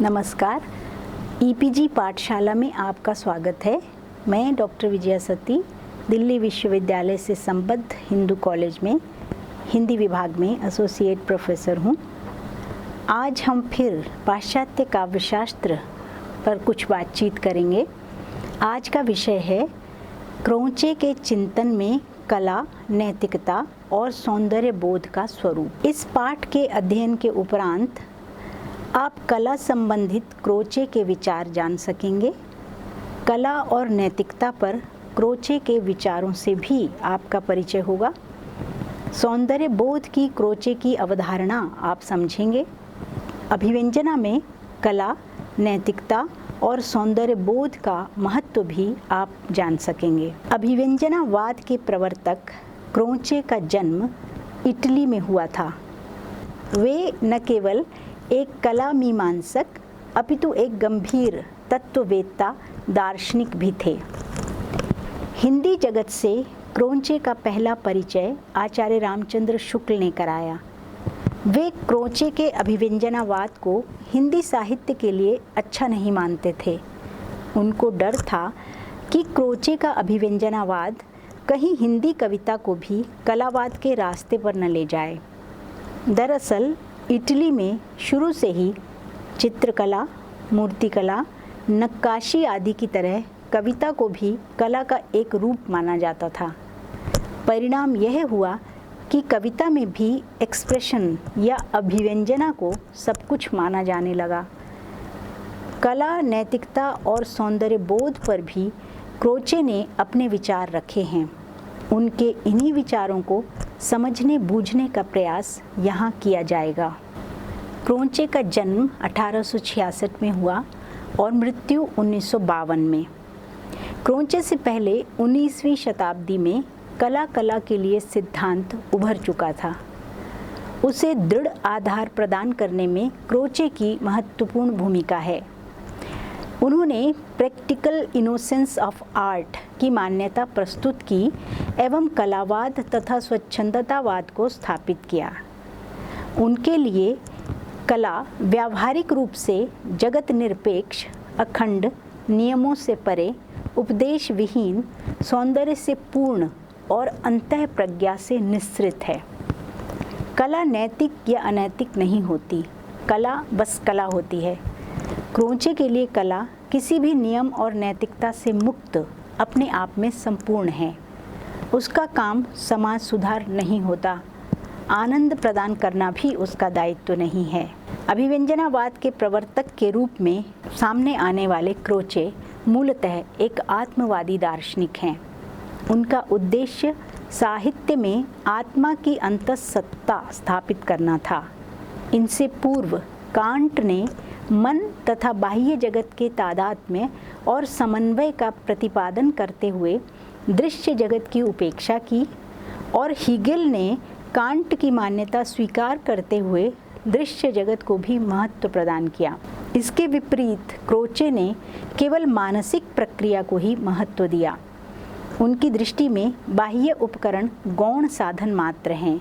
नमस्कार। ईपीजी पाठशाला में आपका स्वागत है। मैं डॉक्टर विजया सती दिल्ली विश्वविद्यालय से संबद्ध हिंदू कॉलेज में हिंदी विभाग में एसोसिएट प्रोफेसर हूँ। आज हम फिर पाश्चात्य काव्यशास्त्र पर कुछ बातचीत करेंगे। आज का विषय है क्रोचे के चिंतन में कला, नैतिकता और सौंदर्य बोध का स्वरूप। इस पाठ के अध्ययन के उपरांत आप कला संबंधित क्रोचे के विचार जान सकेंगे। कला और नैतिकता पर क्रोचे के विचारों से भी आपका परिचय होगा। सौंदर्य बोध की क्रोचे की अवधारणा आप समझेंगे। अभिव्यंजना में कला, नैतिकता और सौंदर्य बोध का महत्व भी आप जान सकेंगे। अभिव्यंजनावाद के प्रवर्तक क्रोचे का जन्म इटली में हुआ था। वे न केवल एक कला मीमांसक अपितु एक गंभीर तत्ववेत्ता दार्शनिक भी थे। हिंदी जगत से क्रोचे का पहला परिचय आचार्य रामचंद्र शुक्ल ने कराया। वे क्रोचे के अभिव्यंजनावाद को हिंदी साहित्य के लिए अच्छा नहीं मानते थे। उनको डर था कि क्रोचे का अभिव्यंजनावाद कहीं हिंदी कविता को भी कलावाद के रास्ते पर न ले जाए। दरअसल इटली में शुरू से ही चित्रकला, मूर्तिकला, नक्काशी आदि की तरह कविता को भी कला का एक रूप माना जाता था। परिणाम यह हुआ कि कविता में भी एक्सप्रेशन या अभिव्यंजना को सब कुछ माना जाने लगा। कला, नैतिकता और सौंदर्य बोध पर भी क्रोचे ने अपने विचार रखे हैं। उनके इन्हीं विचारों को समझने बूझने का प्रयास यहाँ किया जाएगा। क्रोचे का जन्म 1866 में हुआ और मृत्यु 1952 में। क्रोचे से पहले 19वीं शताब्दी में कला के लिए सिद्धांत उभर चुका था। उसे दृढ़ आधार प्रदान करने में क्रोचे की महत्वपूर्ण भूमिका है। उन्होंने प्रैक्टिकल इनोसेंस ऑफ आर्ट की मान्यता प्रस्तुत की एवं कलावाद तथा स्वच्छंदतावाद को स्थापित किया। उनके लिए कला व्यावहारिक रूप से जगत निरपेक्ष, अखंड, नियमों से परे, उपदेश विहीन, सौंदर्य से पूर्ण और अंतः प्रज्ञा से निस्सृत है। कला नैतिक या अनैतिक नहीं होती, कला बस कला होती है। क्रोचे के लिए कला किसी भी नियम और नैतिकता से मुक्त अपने आप में संपूर्ण है। उसका काम समाज सुधार नहीं होता, आनंद प्रदान करना भी उसका दायित्व नहीं है। अभिव्यंजनावाद के प्रवर्तक के रूप में सामने आने वाले क्रोचे मूलतः एक आत्मवादी दार्शनिक हैं। उनका उद्देश्य साहित्य में आत्मा की अंतःसत्ता स्थापित करना था। इनसे पूर्व कांट ने मन तथा बाह्य जगत के तादात्म्य और समन्वय का प्रतिपादन करते हुए दृश्य जगत की उपेक्षा की और हीगेल ने कांट की मान्यता स्वीकार करते हुए दृश्य जगत को भी महत्व प्रदान किया। इसके विपरीत क्रोचे ने केवल मानसिक प्रक्रिया को ही महत्व दिया। उनकी दृष्टि में बाह्य उपकरण गौण साधन मात्र हैं।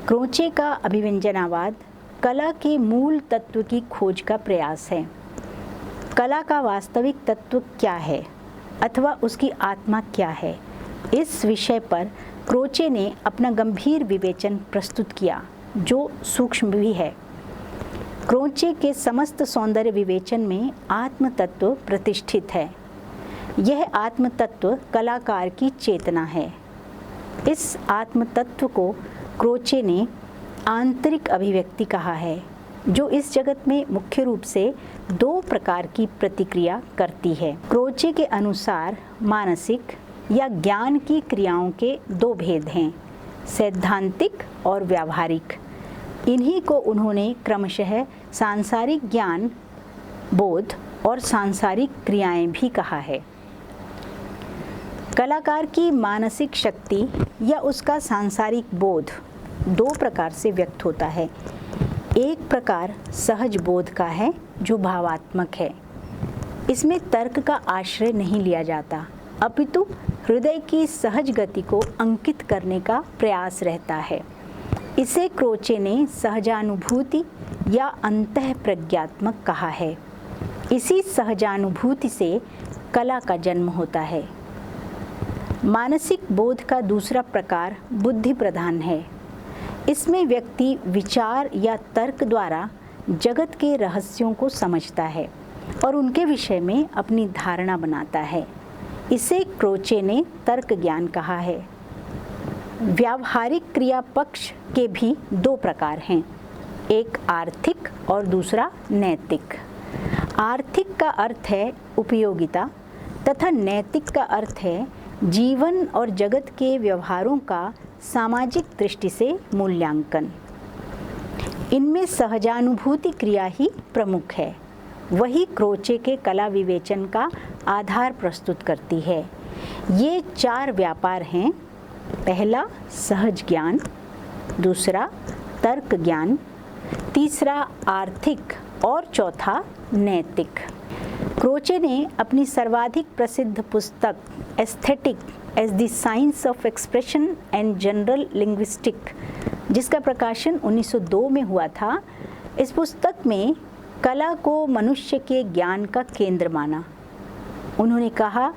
क्रोचे का अभिव्यंजनावाद कला के मूल तत्व की खोज का प्रयास है। कला का वास्तविक तत्व क्या है अथवा उसकी आत्मा क्या है, इस विषय पर क्रोचे ने अपना गंभीर विवेचन प्रस्तुत किया, जो सूक्ष्म भी है। क्रोचे के समस्त सौंदर्य विवेचन में आत्म तत्व प्रतिष्ठित है। यह आत्म तत्व कलाकार की चेतना है। इस आत्म तत्व को क्रोचे ने आंतरिक अभिव्यक्ति कहा है, जो इस जगत में मुख्य रूप से दो प्रकार की प्रतिक्रिया करती है। क्रोचे के अनुसार मानसिक या ज्ञान की क्रियाओं के दो भेद हैं, सैद्धांतिक और व्यावहारिक। इन्हीं को उन्होंने क्रमशः सांसारिक ज्ञान, बोध और सांसारिक क्रियाएं भी कहा है। कलाकार की मानसिक शक्ति या उसका सांसारिक बोध दो प्रकार से व्यक्त होता है। एक प्रकार सहज बोध का है, जो भावात्मक है। इसमें तर्क का आश्रय नहीं लिया जाता, अपितु हृदय की सहज गति को अंकित करने का प्रयास रहता है। इसे क्रोचे ने सहजानुभूति या अंतःप्रज्ञात्मक कहा है। इसी सहजानुभूति से कला का जन्म होता है। मानसिक बोध का दूसरा प्रकार बुद्धि प्रधान है। इसमें व्यक्ति विचार या तर्क द्वारा जगत के रहस्यों को समझता है और उनके विषय में अपनी धारणा बनाता है। इसे क्रोचे ने तर्क ज्ञान कहा है। व्यावहारिक क्रिया पक्ष के भी दो प्रकार हैं, एक आर्थिक और दूसरा नैतिक। आर्थिक का अर्थ है उपयोगिता तथा नैतिक का अर्थ है जीवन और जगत के व्यवहारों का सामाजिक दृष्टि से मूल्यांकन। इनमें सहजानुभूति क्रिया ही प्रमुख है। वही क्रोचे के कला विवेचन का आधार प्रस्तुत करती है। ये चार व्यापार हैं, पहला सहज ज्ञान, दूसरा तर्क ज्ञान, तीसरा आर्थिक और चौथा नैतिक। क्रोचे ने अपनी सर्वाधिक प्रसिद्ध पुस्तक Aesthetic as the Science of Expression and General Linguistic, जिसका प्रकाशन 1902 में हुआ था, इस पुस्तक में कला को मनुष्य के ज्ञान का केंद्र माना। उन्होंने कहा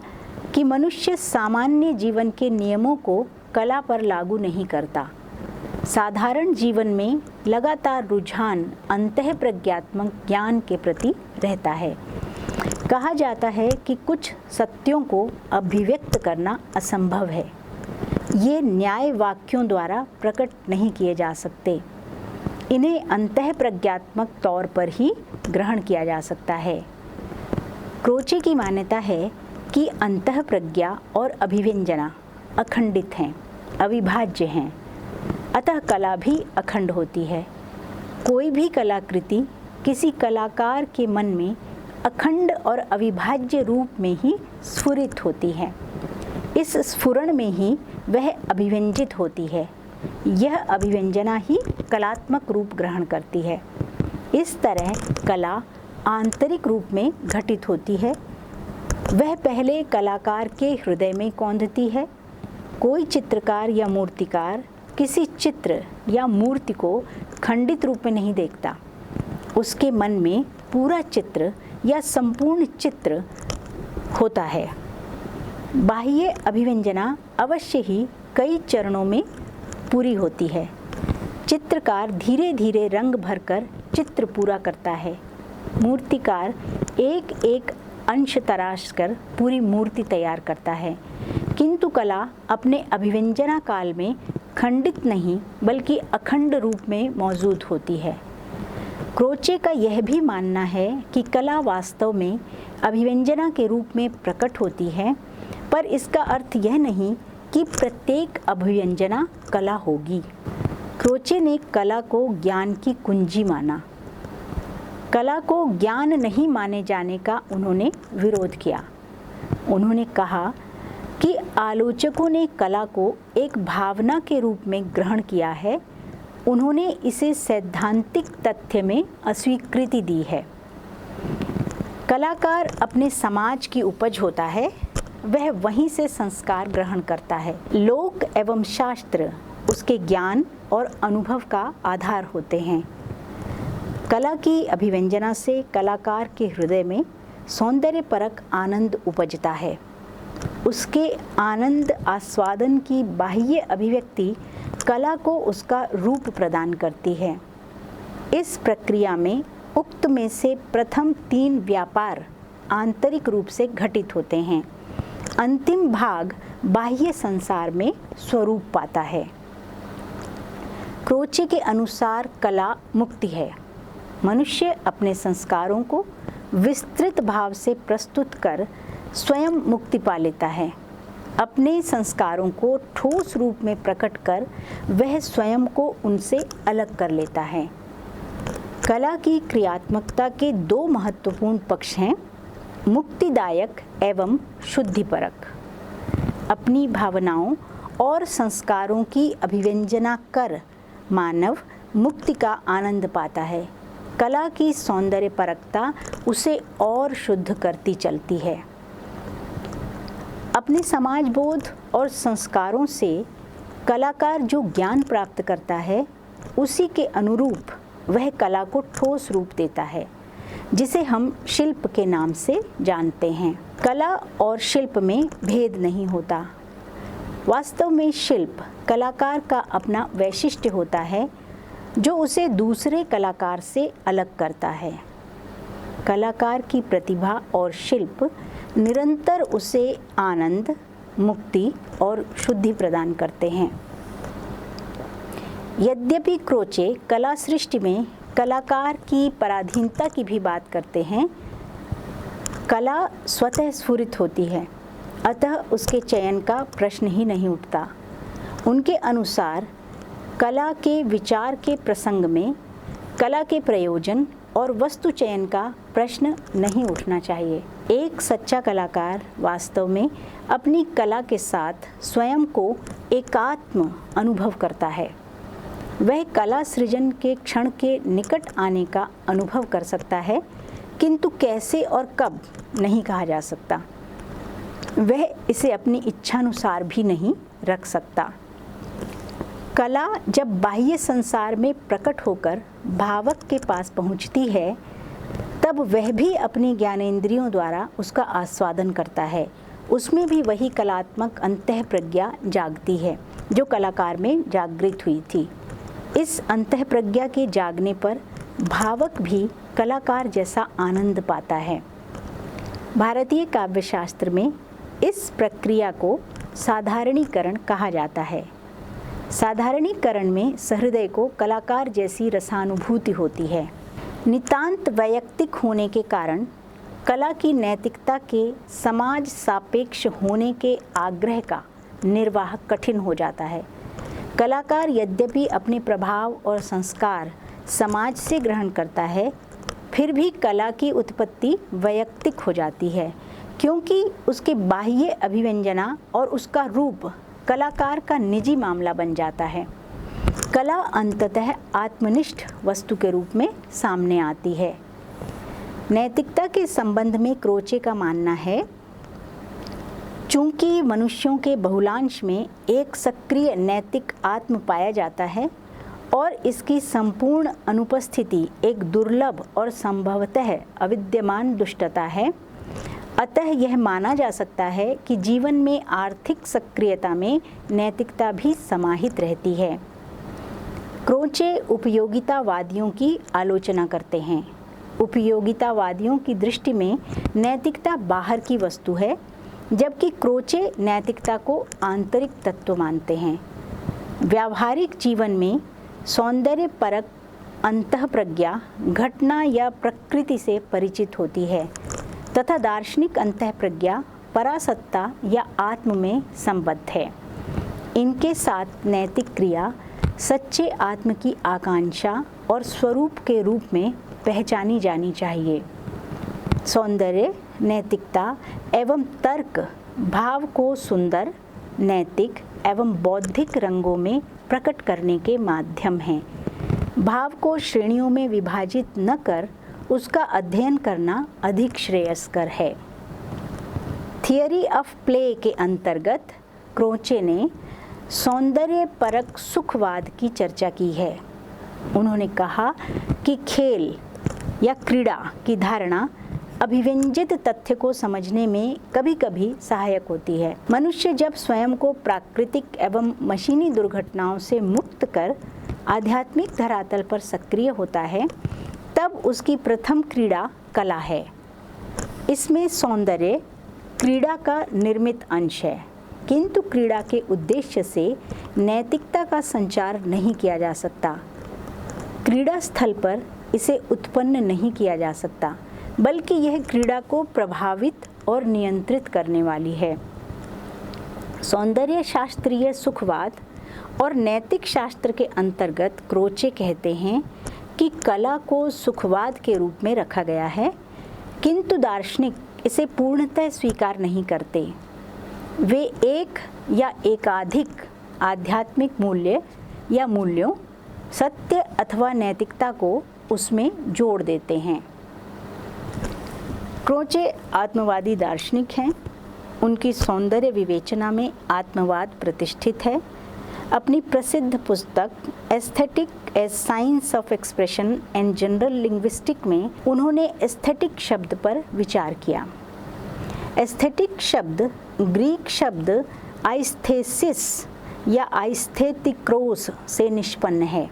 कि मनुष्य सामान्य जीवन के नियमों को कला पर लागू नहीं करता। साधारण जीवन में लगातार रुझान अंतःप्रज्ञात्मक ज्ञान के प्रति रहता है। कहा जाता है कि कुछ सत्यों को अभिव्यक्त करना असंभव है। ये न्याय वाक्यों द्वारा प्रकट नहीं किए जा सकते। इन्हें अंतःप्रज्ञात्मक तौर पर ही ग्रहण किया जा सकता है। क्रोचे की मान्यता है कि अंतःप्रज्ञा और अभिव्यंजना अखंडित हैं, अविभाज्य हैं, अतः कला भी अखंड होती है। कोई भी कलाकृति किसी कलाकार के मन में अखंड और अविभाज्य रूप में ही स्फुरित होती है। इस स्फुरण में ही वह अभिव्यंजित होती है। यह अभिव्यंजना ही कलात्मक रूप ग्रहण करती है। इस तरह कला आंतरिक रूप में घटित होती है। वह पहले कलाकार के हृदय में कौंधती है। कोई चित्रकार या मूर्तिकार किसी चित्र या मूर्ति को खंडित रूप में नहीं देखता। उसके मन में पूरा चित्र या संपूर्ण चित्र होता है। बाह्य अभिव्यंजना अवश्य ही कई चरणों में पूरी होती है। चित्रकार धीरे धीरे रंग भरकर चित्र पूरा करता है। मूर्तिकार एक एक अंश तराश कर पूरी मूर्ति तैयार करता है। किंतु कला अपने अभिव्यंजना काल में खंडित नहीं बल्कि अखंड रूप में मौजूद होती है। क्रोचे का यह भी मानना है कि कला वास्तव में अभिव्यंजना के रूप में प्रकट होती है, पर इसका अर्थ यह नहीं कि प्रत्येक अभिव्यंजना कला होगी। क्रोचे ने कला को ज्ञान की कुंजी माना। कला को ज्ञान नहीं माने जाने का उन्होंने विरोध किया। उन्होंने कहा कि आलोचकों ने कला को एक भावना के रूप में ग्रहण किया है। उन्होंने इसे सैद्धांतिक तथ्य में अस्वीकृति दी है। कलाकार अपने समाज की उपज होता है, वह वहीं से संस्कार ग्रहण करता है। लोक एवं शास्त्र उसके ज्ञान और अनुभव का आधार होते हैं। कला की अभिव्यंजना से कलाकार के हृदय में सौंदर्यपरक आनंद उपजता है। उसके आनंद आस्वादन की बाह्य अभिव्यक्ति कला को उसका रूप प्रदान करती है। इस प्रक्रिया में उक्त में से प्रथम 3 व्यापार आंतरिक रूप से घटित होते हैं। अंतिम भाग बाह्य संसार में स्वरूप पाता है। क्रोचे के अनुसार कला मुक्ति है। मनुष्य अपने संस्कारों को विस्तृत भाव से प्रस्तुत कर स्वयं मुक्ति पा लेता है। अपने संस्कारों को ठोस रूप में प्रकट कर वह स्वयं को उनसे अलग कर लेता है। कला की क्रियात्मकता के 2 महत्वपूर्ण पक्ष हैं, मुक्तिदायक एवं शुद्धिपरक। अपनी भावनाओं और संस्कारों की अभिव्यंजना कर मानव मुक्ति का आनंद पाता है। कला की सौंदर्यपरकता उसे और शुद्ध करती चलती है। अपने समाज बोध और संस्कारों से कलाकार जो ज्ञान प्राप्त करता है उसी के अनुरूप वह कला को ठोस रूप देता है, जिसे हम शिल्प के नाम से जानते हैं। कला और शिल्प में भेद नहीं होता। वास्तव में शिल्प कलाकार का अपना वैशिष्ट्य होता है, जो उसे दूसरे कलाकार से अलग करता है। कलाकार की प्रतिभा और शिल्प निरंतर उसे आनंद, मुक्ति और शुद्धि प्रदान करते हैं। यद्यपि क्रोचे कला सृष्टि में कलाकार की पराधीनता की भी बात करते हैं, कला स्वतः स्फुरित होती है, अतः उसके चयन का प्रश्न ही नहीं उठता। उनके अनुसार कला के विचार के प्रसंग में कला के प्रयोजन और वस्तु चयन का प्रश्न नहीं उठना चाहिए। एक सच्चा कलाकार वास्तव में अपनी कला के साथ स्वयं को एकात्म अनुभव करता है। वह कला सृजन के क्षण के निकट आने का अनुभव कर सकता है, किंतु कैसे और कब नहीं कहा जा सकता। वह इसे अपनी इच्छानुसार भी नहीं रख सकता। कला जब बाह्य संसार में प्रकट होकर भावक के पास पहुंचती है, तब वह भी अपनी ज्ञानेंद्रियों द्वारा उसका आस्वादन करता है। उसमें भी वही कलात्मक अंतःप्रज्ञा जागती है जो कलाकार में जागृत हुई थी। इस अंतःप्रज्ञा के जागने पर भावक भी कलाकार जैसा आनंद पाता है। भारतीय काव्यशास्त्र में इस प्रक्रिया को साधारणीकरण कहा जाता है। साधारणीकरण में सहृदय को कलाकार जैसी रसानुभूति होती है। नितांत वैयक्तिक होने के कारण कला की नैतिकता के समाज सापेक्ष होने के आग्रह का निर्वाह कठिन हो जाता है। कलाकार यद्यपि अपने प्रभाव और संस्कार समाज से ग्रहण करता है, फिर भी कला की उत्पत्ति वैयक्तिक हो जाती है, क्योंकि उसके बाह्य अभिव्यंजना और उसका रूप कलाकार का निजी मामला बन जाता है। कला अंततः आत्मनिष्ठ वस्तु के रूप में सामने आती है। नैतिकता के संबंध में क्रोचे का मानना है, चूंकि मनुष्यों के बहुलांश में एक सक्रिय नैतिक आत्म पाया जाता है और इसकी संपूर्ण अनुपस्थिति एक दुर्लभ और संभवतः अविद्यमान दुष्टता है, अतः यह माना जा सकता है कि जीवन में आर्थिक सक्रियता में नैतिकता भी समाहित रहती है। क्रोचे उपयोगितावादियों की आलोचना करते हैं। उपयोगितावादियों की दृष्टि में नैतिकता बाहर की वस्तु है, जबकि क्रोचे नैतिकता को आंतरिक तत्व मानते हैं। व्यावहारिक जीवन में सौंदर्य परक अंतःप्रज्ञा घटना या प्रकृति से परिचित होती है तथा दार्शनिक अंतःप्रज्ञा परासत्ता या आत्म में संबद्ध है। इनके साथ नैतिक क्रिया सच्चे आत्म की आकांक्षा और स्वरूप के रूप में पहचानी जानी चाहिए। सौंदर्य, नैतिकता एवं तर्क भाव को सुंदर, नैतिक एवं बौद्धिक रंगों में प्रकट करने के माध्यम हैं। भाव को श्रेणियों में विभाजित न कर उसका अध्ययन करना अधिक श्रेयस्कर है। थियरी ऑफ प्ले के अंतर्गत क्रोचे ने सौंदर्य परक सुखवाद की चर्चा की है। उन्होंने कहा कि खेल या क्रीड़ा की धारणा अभिव्यंजित तथ्य को समझने में कभी-कभी सहायक होती है। मनुष्य जब स्वयं को प्राकृतिक एवं मशीनी दुर्घटनाओं से मुक्त कर आध्यात्मिक धरातल पर सक्रिय होता है, तब उसकी प्रथम क्रीड़ा कला है। इसमें सौंदर्य क्रीड़ा का निर्मित अंश है, किंतु क्रीड़ा के उद्देश्य से नैतिकता का संचार नहीं किया जा सकता। क्रीड़ा स्थल पर इसे उत्पन्न नहीं किया जा सकता, बल्कि यह क्रीड़ा को प्रभावित और नियंत्रित करने वाली है। सौंदर्य शास्त्रीय सुखवाद और नैतिक शास्त्र के अंतर्गत क्रोचे कहते हैं कि कला को सुखवाद के रूप में रखा गया है, किंतु दार्शनिक इसे पूर्णतः स्वीकार नहीं करते। वे एक या एकाधिक आध्यात्मिक मूल्य या मूल्यों, सत्य अथवा नैतिकता को उसमें जोड़ देते हैं। क्रोचे आत्मवादी दार्शनिक हैं। उनकी सौंदर्य विवेचना में आत्मवाद प्रतिष्ठित है। अपनी प्रसिद्ध पुस्तक Aesthetic as Science of Expression and General Linguistic में उन्होंने एस्थेटिक शब्द पर विचार किया। एस्थेटिक शब्द ग्रीक शब्द आइस्थेसिस या आइस्थेटिक्रोस से निष्पन्न है,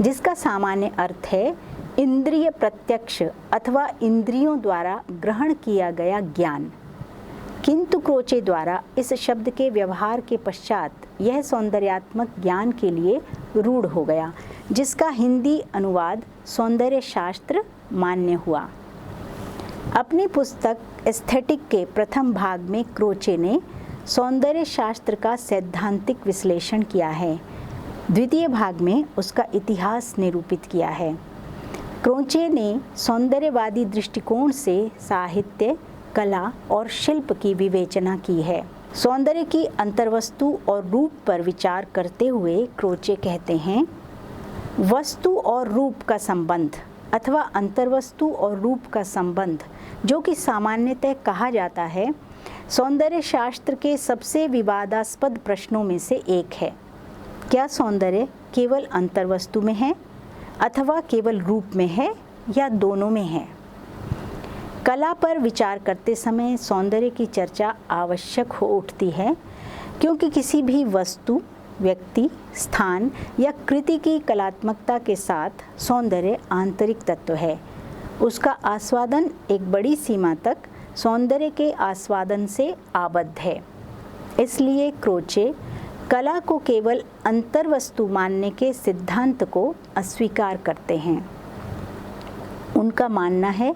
जिसका सामान्य अर्थ है इंद्रिय प्रत्यक्ष अथवा इंद्रियों द्वारा ग्रहण किया गया ज्ञान। किंतु क्रोचे द्वारा इस शब्द के व्यवहार के पश्चात यह सौंदर्यात्मक ज्ञान के लिए रूढ़ हो गया, जिसका हिंदी अनुवाद सौंदर्य शास्त्र मान्य हुआ। अपनी पुस्तक एस्थेटिक के प्रथम भाग में क्रोचे ने सौंदर्य शास्त्र का सैद्धांतिक विश्लेषण किया है। द्वितीय भाग में उसका इतिहास निरूपित किया है। क्रोचे ने सौंदर्यवादी दृष्टिकोण से साहित्य, कला और शिल्प की विवेचना की है। सौंदर्य की अंतर्वस्तु और रूप पर विचार करते हुए क्रोचे कहते हैं, वस्तु और रूप का संबंध अथवा अंतर्वस्तु और रूप का संबंध, जो कि सामान्यतः कहा जाता है, सौंदर्य शास्त्र के सबसे विवादास्पद प्रश्नों में से एक है। क्या सौंदर्य केवल अंतर्वस्तु में है अथवा केवल रूप में है या दोनों में है? कला पर विचार करते समय सौंदर्य की चर्चा आवश्यक हो उठती है, क्योंकि किसी भी वस्तु, व्यक्ति, स्थान या कृति की कलात्मकता के साथ सौंदर्य आंतरिक तत्व है। उसका आस्वादन एक बड़ी सीमा तक सौंदर्य के आस्वादन से आबद्ध है। इसलिए क्रोचे कला को केवल अंतर्वस्तु मानने के सिद्धांत को अस्वीकार करते हैं। उनका मानना है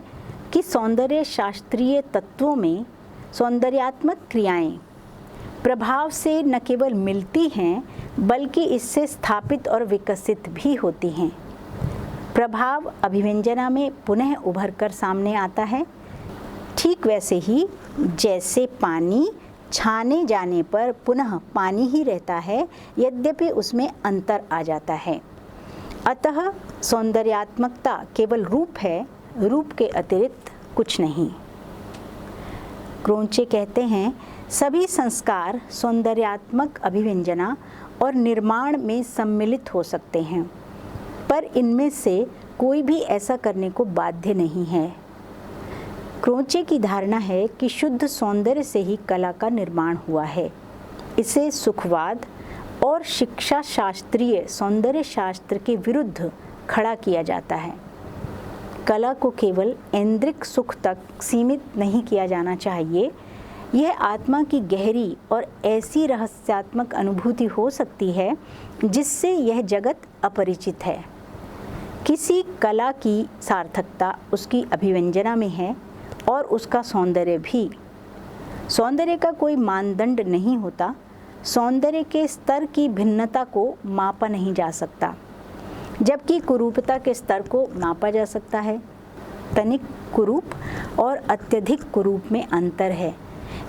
कि सौंदर्य शास्त्रीय तत्वों में सौंदर्यात्मक क्रियाएं प्रभाव से न केवल मिलती हैं, बल्कि इससे स्थापित और विकसित भी होती हैं। प्रभाव अभिव्यंजना में पुनः उभर कर सामने आता है, ठीक वैसे ही जैसे पानी छाने जाने पर पुनः पानी ही रहता है, यद्यपि उसमें अंतर आ जाता है। अतः सौंदर्यात्मकता केवल रूप है, रूप के अतिरिक्त कुछ नहीं। क्रोचे कहते हैं, सभी संस्कार सौंदर्यात्मक अभिव्यंजना और निर्माण में सम्मिलित हो सकते हैं, पर इनमें से कोई भी ऐसा करने को बाध्य नहीं है। क्रोचे की धारणा है कि शुद्ध सौंदर्य से ही कला का निर्माण हुआ है। इसे सुखवाद और शिक्षा शास्त्रीय सौंदर्य शास्त्र के विरुद्ध खड़ा किया जाता है। कला को केवल ऐन्द्रिक सुख तक सीमित नहीं किया जाना चाहिए। यह आत्मा की गहरी और ऐसी रहस्यात्मक अनुभूति हो सकती है जिससे यह जगत अपरिचित है। किसी कला की सार्थकता उसकी अभिव्यंजना में है और उसका सौंदर्य भी। सौंदर्य का कोई मानदंड नहीं होता। सौंदर्य के स्तर की भिन्नता को मापा नहीं जा सकता, जबकि कुरूपता के स्तर को मापा जा सकता है। तनिक कुरूप और अत्यधिक कुरूप में अंतर है।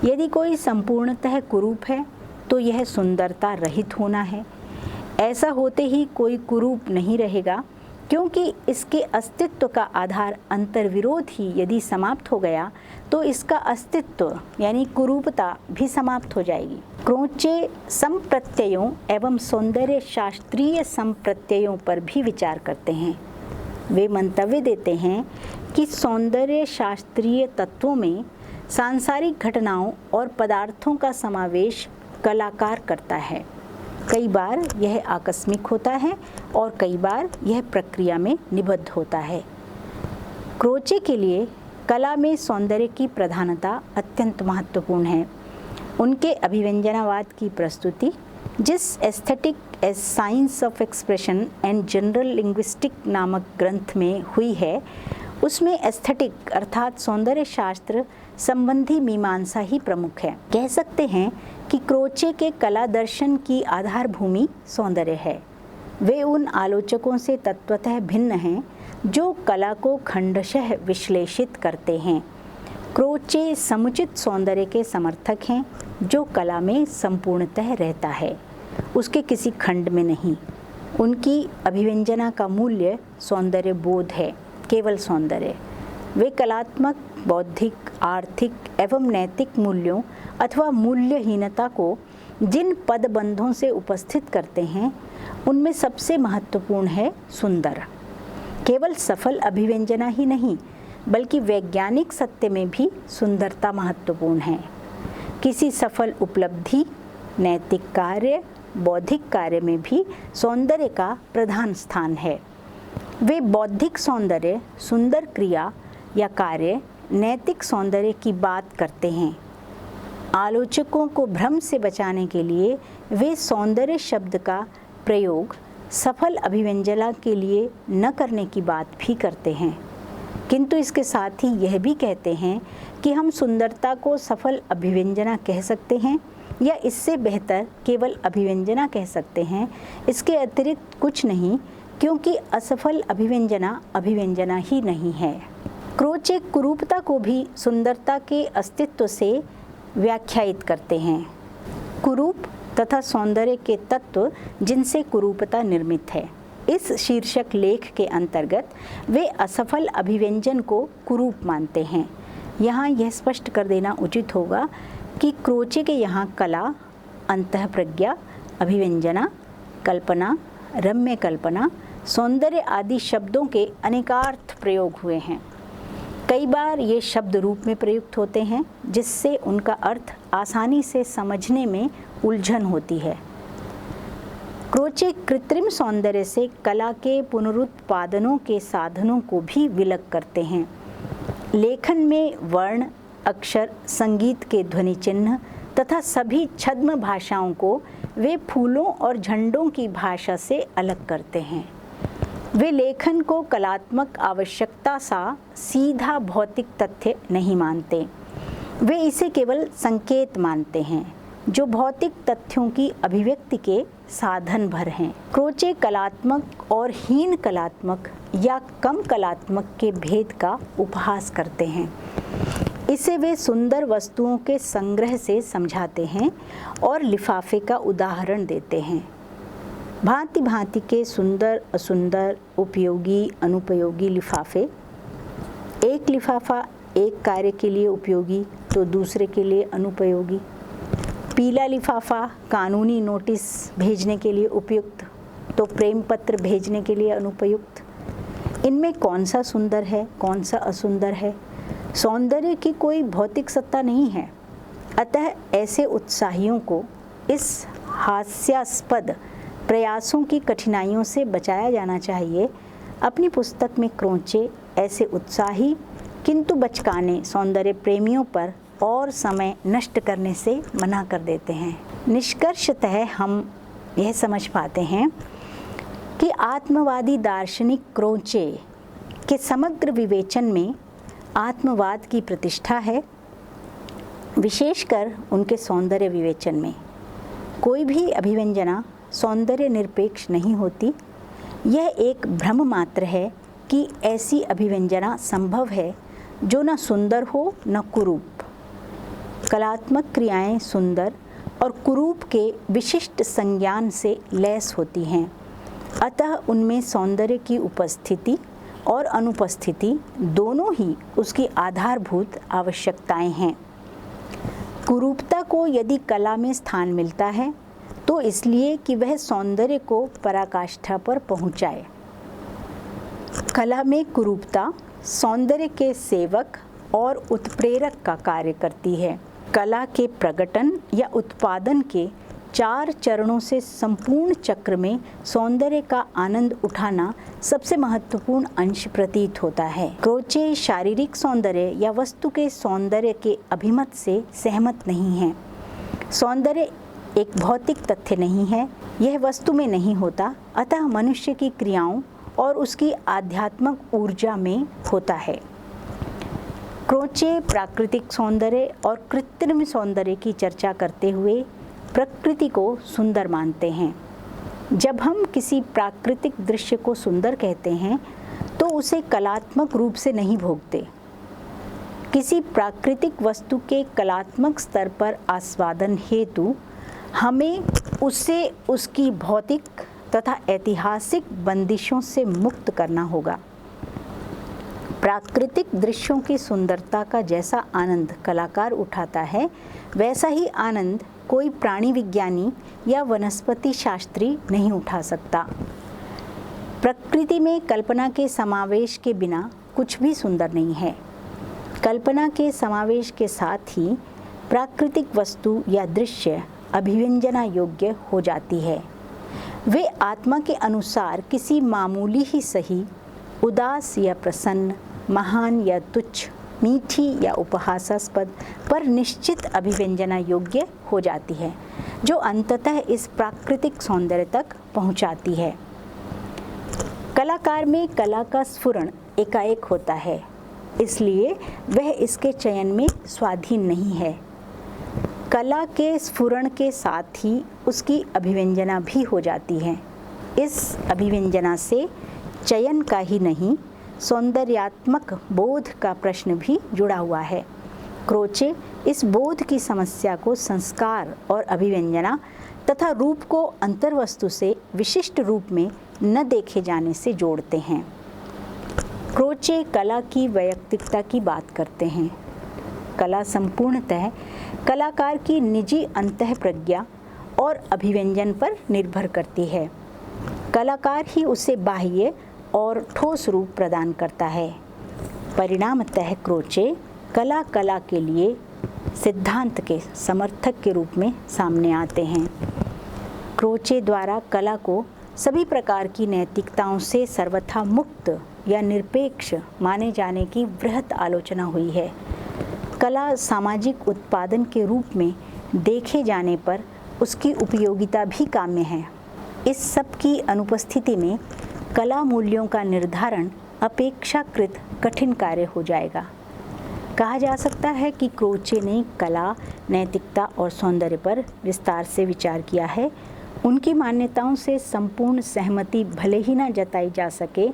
यदि कोई संपूर्णतः कुरूप है तो यह सुंदरता रहित होना है। ऐसा होते ही कोई कुरूप नहीं रहेगा, क्योंकि इसके अस्तित्व का आधार अंतर्विरोध ही यदि समाप्त हो गया तो इसका अस्तित्व यानी कुरूपता भी समाप्त हो जाएगी। क्रोचे संप्रत्ययों एवं सौंदर्य शास्त्रीय संप्रत्ययों पर भी विचार करते हैं। वे मंतव्य देते हैं कि सौंदर्य शास्त्रीय तत्वों में सांसारिक घटनाओं और पदार्थों का समावेश कलाकार करता है। कई बार यह आकस्मिक होता है और कई बार यह प्रक्रिया में निबद्ध होता है। क्रोचे के लिए कला में सौंदर्य की प्रधानता अत्यंत महत्वपूर्ण है। उनके अभिव्यंजनावाद की प्रस्तुति जिस Aesthetic as Science of Expression and General Linguistic नामक ग्रंथ में हुई है, उसमें एस्थेटिक अर्थात सौंदर्य शास्त्र संबंधी मीमांसा ही प्रमुख है। कह सकते हैं कि क्रोचे के कला दर्शन की आधार भूमि सौंदर्य है। वे उन आलोचकों से तत्वतः भिन्न हैं जो कला को खंडशः विश्लेषित करते हैं। क्रोचे समुचित सौंदर्य के समर्थक हैं जो कला में संपूर्णतः रहता है, उसके किसी खंड में नहीं। उनकी अभिव्यंजना का मूल्य सौंदर्य बोध है, केवल सौंदर्य। वे कलात्मक, बौद्धिक, आर्थिक एवं नैतिक मूल्यों अथवा मूल्यहीनता को जिन पदबंधों से उपस्थित करते हैं उनमें सबसे महत्वपूर्ण है सुंदर। केवल सफल अभिव्यंजना ही नहीं बल्कि वैज्ञानिक सत्य में भी सुंदरता महत्वपूर्ण है। किसी सफल उपलब्धि, नैतिक कार्य, बौद्धिक कार्य में भी सौंदर्य का प्रधान स्थान है। वे बौद्धिक सौंदर्य, सुंदर क्रिया या कार्य, नैतिक सौंदर्य की बात करते हैं। आलोचकों को भ्रम से बचाने के लिए वे सौंदर्य शब्द का प्रयोग सफल अभिव्यंजना के लिए न करने की बात भी करते हैं, किंतु इसके साथ ही यह भी कहते हैं कि हम सुंदरता को सफल अभिव्यंजना कह सकते हैं या इससे बेहतर केवल अभिव्यंजना कह सकते हैं। इसके अतिरिक्त कुछ नहीं, क्योंकि असफल अभिव्यंजना अभिव्यंजना ही नहीं है। क्रोचे कुरूपता को भी सुंदरता के अस्तित्व से व्याख्यायित करते हैं। कुरूप तथा सौंदर्य के तत्व जिनसे कुरूपता निर्मित है। इस शीर्षक लेख के अंतर्गत वे असफल अभिव्यंजन को कुरूप मानते हैं। यहाँ यह स्पष्ट कर देना उचित होगा कि क्रोचे के यहाँ कला, अंतःप्रज्ञा, अभिव्यंजना, कल्पना, रम्य कल्पना, सौंदर्य आदि शब्दों के अनेकार्थ प्रयोग हुए हैं। कई बार ये शब्द रूप में प्रयुक्त होते हैं जिससे उनका अर्थ आसानी से समझने में उलझन होती है। क्रोचे कृत्रिम सौंदर्य से कला के पुनरुत्पादनों के साधनों को भी विलग करते हैं। लेखन में वर्ण, अक्षर, संगीत के ध्वनि चिन्ह तथा सभी छद्म भाषाओं को वे फूलों और झंडों की भाषा से अलग करते हैं। वे लेखन को कलात्मक आवश्यकता सा सीधा भौतिक तथ्य नहीं मानते। वे इसे केवल संकेत मानते हैं जो भौतिक तथ्यों की अभिव्यक्ति के साधन भर हैं। क्रोचे कलात्मक और हीन कलात्मक या कम कलात्मक के भेद का उपहास करते हैं। इसे वे सुंदर वस्तुओं के संग्रह से समझाते हैं और लिफाफे का उदाहरण देते हैं। भांति भांति के सुंदर, असुंदर, उपयोगी, अनुपयोगी लिफाफे। एक लिफाफा एक कार्य के लिए उपयोगी तो दूसरे के लिए अनुपयोगी। पीला लिफाफा कानूनी नोटिस भेजने के लिए उपयुक्त तो प्रेम पत्र भेजने के लिए अनुपयुक्त। इनमें कौन सा सुंदर है, कौन सा असुंदर है? सौंदर्य की कोई भौतिक सत्ता नहीं है। अतः ऐसे उत्साहियों को इस हास्यास्पद प्रयासों की कठिनाइयों से बचाया जाना चाहिए। अपनी पुस्तक में क्रोचे ऐसे उत्साही किंतु बचकाने सौंदर्य प्रेमियों पर और समय नष्ट करने से मना कर देते हैं। निष्कर्षतः हम यह समझ पाते हैं कि आत्मवादी दार्शनिक क्रोचे के समग्र विवेचन में आत्मवाद की प्रतिष्ठा है, विशेषकर उनके सौंदर्य विवेचन में। कोई भी अभिव्यंजना सौंदर्य निरपेक्ष नहीं होती। यह एक भ्रम मात्र है कि ऐसी अभिव्यंजना संभव है जो न सुंदर हो न कुरूप। कलात्मक क्रियाएं सुंदर और कुरूप के विशिष्ट संज्ञान से लैस होती हैं। अतः उनमें सौंदर्य की उपस्थिति और अनुपस्थिति दोनों ही उसकी आधारभूत आवश्यकताएं हैं। कुरूपता को यदि कला में स्थान मिलता है तो इसलिए कि वह सौंदर्य को पराकाष्ठा पर पहुंचाए। कला में कुरूपता सौंदर्य के सेवक और उत्प्रेरक का कार्य करती है। कला के प्रकटन या उत्पादन के 4 चरणों से संपूर्ण चक्र में सौंदर्य का आनंद उठाना सबसे महत्वपूर्ण अंश प्रतीत होता है। क्रोचे शारीरिक सौंदर्य या वस्तु के सौंदर्य के अभिमत से सहमत नहीं है। सौंदर्य एक भौतिक तथ्य नहीं है, यह वस्तु में नहीं होता, अतः मनुष्य की क्रियाओं और उसकी आध्यात्मिक ऊर्जा में होता है। क्रोचे प्राकृतिक सौंदर्य और कृत्रिम सौंदर्य की चर्चा करते हुए प्रकृति को सुंदर मानते हैं। जब हम किसी प्राकृतिक दृश्य को सुंदर कहते हैं तो उसे कलात्मक रूप से नहीं भोगते। किसी प्राकृतिक वस्तु के कलात्मक स्तर पर आस्वादन हेतु हमें उसे उसकी भौतिक तथा ऐतिहासिक बंदिशों से मुक्त करना होगा। प्राकृतिक दृश्यों की सुंदरता का जैसा आनंद कलाकार उठाता है, वैसा ही आनंद कोई प्राणी विज्ञानी या वनस्पति शास्त्री नहीं उठा सकता। प्रकृति में कल्पना के समावेश के बिना कुछ भी सुंदर नहीं है। कल्पना के समावेश के साथ ही प्राकृतिक वस्तु या दृश्य अभिव्यंजना योग्य हो जाती है। वे आत्मा के अनुसार किसी मामूली ही सही, उदास या प्रसन्न, महान या तुच्छ, मीठी या उपहासास्पद पर निश्चित अभिव्यंजना योग्य हो जाती है, जो अंततः इस प्राकृतिक सौंदर्य तक पहुंचाती है। कलाकार में कला का स्फुरण एकाएक होता है, इसलिए वह इसके चयन में स्वाधीन नहीं है। कला के स्फुरण के साथ ही उसकी अभिव्यंजना भी हो जाती है। इस अभिव्यंजना से चयन का ही नहीं, सौंदर्यात्मक बोध का प्रश्न भी जुड़ा हुआ है। क्रोचे इस बोध की समस्या को संस्कार और अभिव्यंजना तथा रूप को अंतर्वस्तु से विशिष्ट रूप में न देखे जाने से जोड़ते हैं। क्रोचे कला की वैयक्तिकता की बात करते हैं। कला संपूर्णतः कलाकार की निजी अंतःप्रज्ञा और अभिव्यंजन पर निर्भर करती है। कलाकार ही उसे बाह्य और ठोस रूप प्रदान करता है। परिणामतः क्रोचे कला के लिए सिद्धांत के समर्थक के रूप में सामने आते हैं। क्रोचे द्वारा कला को सभी प्रकार की नैतिकताओं से सर्वथा मुक्त या निरपेक्ष माने जाने की बृहत आलोचना हुई है। कला सामाजिक उत्पादन के रूप में देखे जाने पर उसकी उपयोगिता भी काम्य है। इस सब की अनुपस्थिति में कला मूल्यों का निर्धारण अपेक्षाकृत कठिन कार्य हो जाएगा। कहा जा सकता है कि क्रोचे ने कला, नैतिकता और सौंदर्य पर विस्तार से विचार किया है। उनकी मान्यताओं से संपूर्ण सहमति भले ही न जताई जा सके,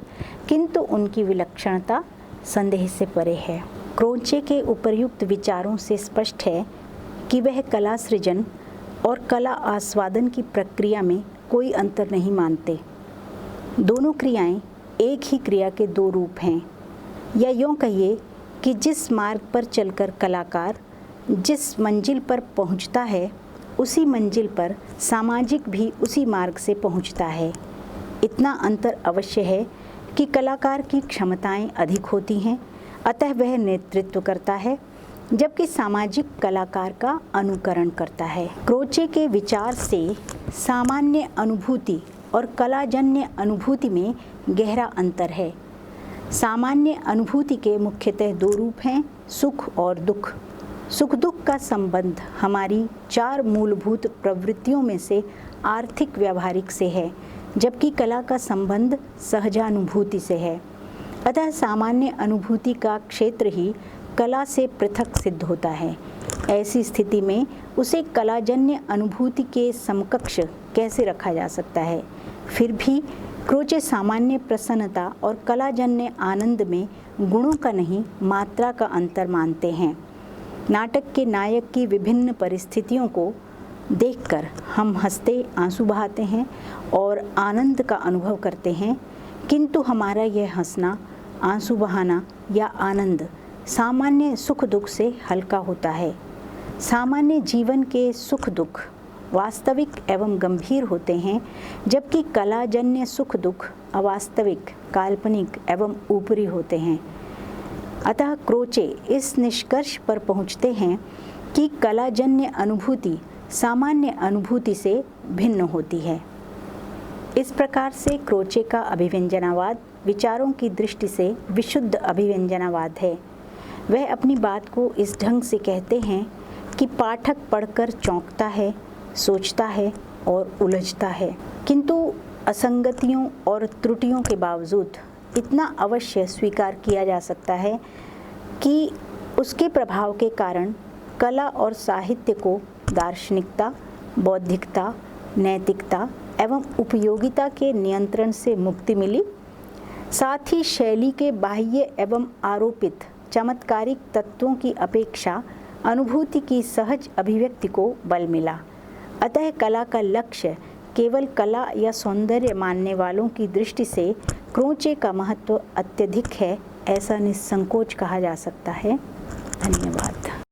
किंतु उनकी विलक्षणता संदेह से परे है। क्रोचे के उपर्युक्त विचारों से स्पष्ट है कि वह कला सृजन और कला आस्वादन की प्रक्रिया में कोई अंतर नहीं मानते। दोनों क्रियाएं एक ही क्रिया के दो रूप हैं, या यूँ कहिए कि जिस मार्ग पर चलकर कलाकार जिस मंजिल पर पहुंचता है, उसी मंजिल पर सामाजिक भी उसी मार्ग से पहुंचता है। इतना अंतर अवश्य है कि कलाकार की क्षमताएं अधिक होती हैं, अतः वह नेतृत्व करता है, जबकि सामाजिक कलाकार का अनुकरण करता है। क्रोचे के विचार से सामान्य अनुभूति और कलाजन्य अनुभूति में गहरा अंतर है। सामान्य अनुभूति के मुख्यतः दो रूप हैं, सुख और दुख। सुख दुख का संबंध हमारी चार मूलभूत प्रवृत्तियों में से आर्थिक व्यावहारिक से है, जबकि कला का संबंध सहजानुभूति से है। अतः सामान्य अनुभूति का क्षेत्र ही कला से पृथक सिद्ध होता है। ऐसी स्थिति में उसे कलाजन्य अनुभूति के समकक्ष कैसे रखा जा सकता है? फिर भी क्रोचे सामान्य प्रसन्नता और कलाजन्य आनंद में गुणों का नहीं, मात्रा का अंतर मानते हैं। नाटक के नायक की विभिन्न परिस्थितियों को देखकर हम हंसते, आंसू बहाते हैं और आनंद का अनुभव करते हैं, किंतु हमारा यह हंसना, आंसू बहाना या आनंद सामान्य सुख दुख से हल्का होता है। सामान्य जीवन के सुख दुख वास्तविक एवं गंभीर होते हैं, जबकि कलाजन्य सुख दुख अवास्तविक, काल्पनिक एवं ऊपरी होते हैं। अतः क्रोचे इस निष्कर्ष पर पहुँचते हैं कि कलाजन्य अनुभूति सामान्य अनुभूति से भिन्न होती है। इस प्रकार से क्रोचे का अभिव्यंजनावाद विचारों की दृष्टि से विशुद्ध अभिव्यंजनावाद है। वह अपनी बात को इस ढंग से कहते हैं कि पाठक पढ़कर चौंकता है, सोचता है और उलझता है, किंतु असंगतियों और त्रुटियों के बावजूद इतना अवश्य स्वीकार किया जा सकता है कि उसके प्रभाव के कारण कला और साहित्य को दार्शनिकता, बौद्धिकता, नैतिकता एवं उपयोगिता के नियंत्रण से मुक्ति मिली। साथ ही शैली के बाह्य एवं आरोपित चमत्कारिक तत्वों की अपेक्षा अनुभूति की सहज अभिव्यक्ति को बल मिला। अतः कला का लक्ष्य केवल कला या सौंदर्य मानने वालों की दृष्टि से क्रोचे का महत्व अत्यधिक है, ऐसा निसंकोच कहा जा सकता है। धन्यवाद।